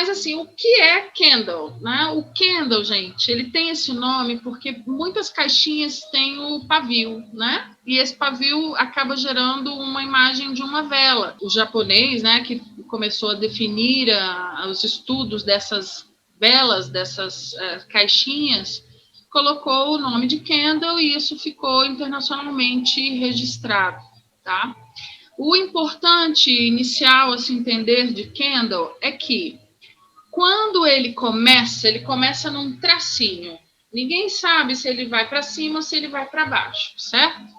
Mas, assim, o que é candle, né? O candle, gente, ele tem esse nome porque muitas caixinhas têm o pavio, né? E esse pavio acaba gerando uma imagem de uma vela. O japonês, né, que começou a definir os estudos dessas velas, dessas caixinhas, colocou o nome de candle e isso ficou internacionalmente registrado, tá? O importante inicial a se entender de candle é que quando ele começa num tracinho. Ninguém sabe se ele vai para cima ou se ele vai para baixo, certo?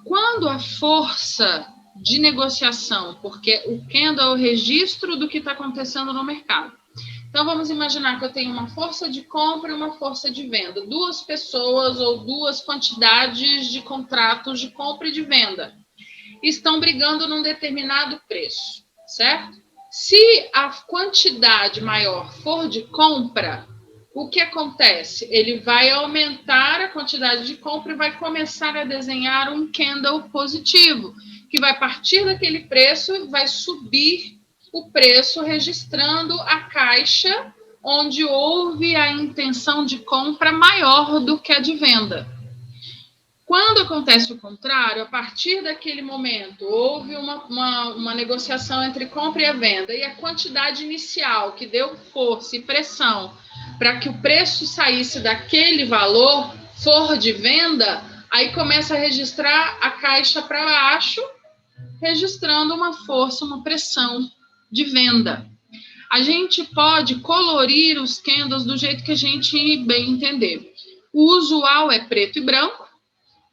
Quando a força de negociação, porque o candle é o registro do que está acontecendo no mercado. Então, vamos imaginar que eu tenho uma força de compra e uma força de venda. Duas pessoas ou duas quantidades de contratos de compra e de venda estão brigando num determinado preço, certo? Se a quantidade maior for de compra, o que acontece? Ele vai aumentar a quantidade de compra e vai começar a desenhar um candle positivo, que vai partir daquele preço e vai subir o preço, registrando a caixa onde houve a intenção de compra maior do que a de venda. Quando acontece o contrário, a partir daquele momento, houve uma negociação entre compra e a venda, e a quantidade inicial que deu força e pressão para que o preço saísse daquele valor for de venda, aí começa a registrar a caixa para baixo, registrando uma força, uma pressão de venda. A gente pode colorir os candles do jeito que a gente bem entender. O usual é preto e branco,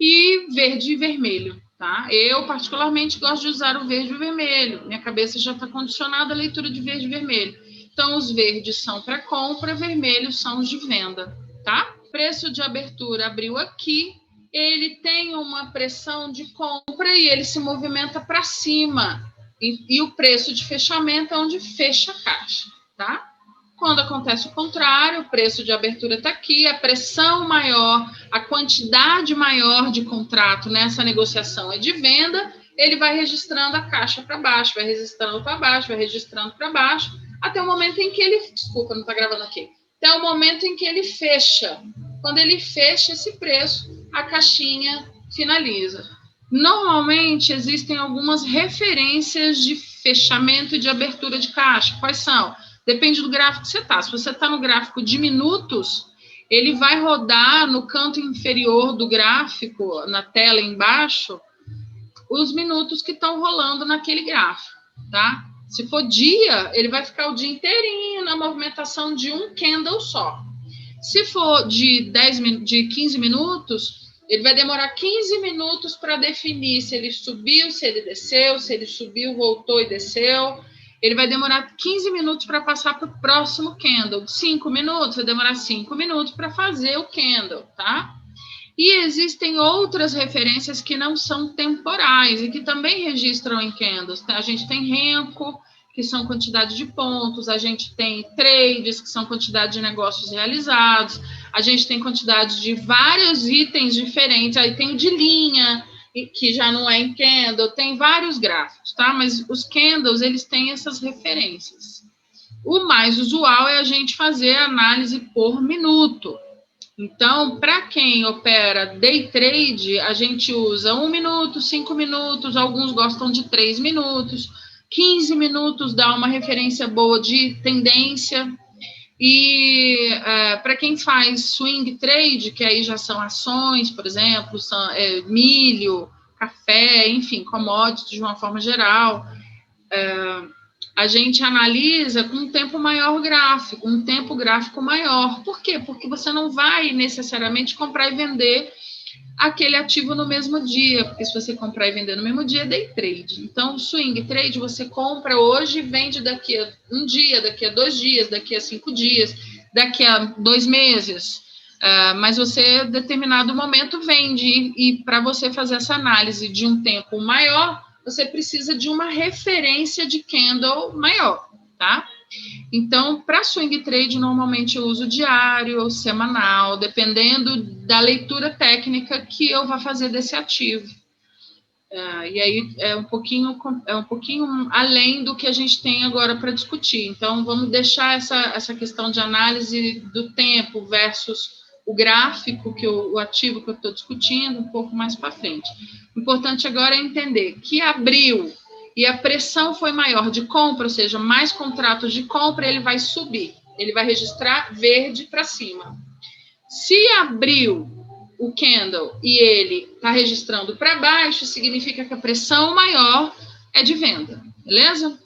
e verde e vermelho, tá? Eu, particularmente, gosto de usar o verde e o vermelho. Minha cabeça já está condicionada à leitura de verde e vermelho. Então, os verdes são para compra, vermelhos são os de venda, tá? Preço de abertura abriu aqui, ele tem uma pressão de compra e ele se movimenta para cima. E o preço de fechamento é onde fecha a caixa, tá? Quando acontece o contrário, o preço de abertura está aqui, a pressão maior, a quantidade maior de contrato nessa negociação é de venda, ele vai registrando a caixa para baixo, vai registrando para baixo, vai registrando para baixo, até o momento em que ele... Desculpa, não está gravando aqui. Até o momento em que ele fecha. Quando ele fecha esse preço, a caixinha finaliza. Normalmente, existem algumas referências de fechamento e de abertura de caixa. Quais são? Depende do gráfico que você está. Se você está no gráfico de minutos, ele vai rodar no canto inferior do gráfico, na tela embaixo, os minutos que estão rolando naquele gráfico, tá? Se for dia, ele vai ficar o dia inteirinho na movimentação de um candle só. Se for de 15 minutos, ele vai demorar 15 minutos para definir se ele subiu, se ele desceu, se ele subiu, voltou e desceu. Ele vai demorar 15 minutos para passar para o próximo candle. 5 minutos, vai demorar 5 minutos para fazer o candle, tá? E existem outras referências que não são temporais e que também registram em candles. A gente tem Renko, que são quantidade de pontos, a gente tem trades, que são quantidade de negócios realizados, a gente tem quantidade de vários itens diferentes, aí tem o de linha, que já não é em candle, tem vários gráficos, tá? Mas os candles, eles têm essas referências. O mais usual é a gente fazer análise por minuto. Então, para quem opera day trade, a gente usa 1 minuto, 5 minutos, alguns gostam de 3 minutos, 15 minutos dá uma referência boa de tendência. E para quem faz swing trade, que aí já são ações, por exemplo, são, milho, café, enfim, commodities de uma forma geral, a gente analisa com um tempo maior gráfico, um tempo gráfico maior. Por quê? Porque você não vai necessariamente comprar e vender aquele ativo no mesmo dia, porque se você comprar e vender no mesmo dia, é day trade. Então, swing trade, você compra hoje e vende daqui a um dia, daqui a 2 dias, daqui a 5 dias, daqui a 2 meses. Mas você, em determinado momento, vende. E para você fazer essa análise de um tempo maior, você precisa de uma referência de candle maior, tá? Então, para swing trade, normalmente eu uso diário ou semanal, dependendo da leitura técnica que eu vou fazer desse ativo. E aí é um pouquinho além do que a gente tem agora para discutir. Então, vamos deixar essa questão de análise do tempo versus o gráfico, o ativo que eu estou discutindo, um pouco mais para frente. O importante agora é entender que abriu e a pressão foi maior de compra, ou seja, mais contratos de compra, ele vai subir, ele vai registrar verde para cima. Se abriu o candle e ele está registrando para baixo, significa que a pressão maior é de venda, beleza?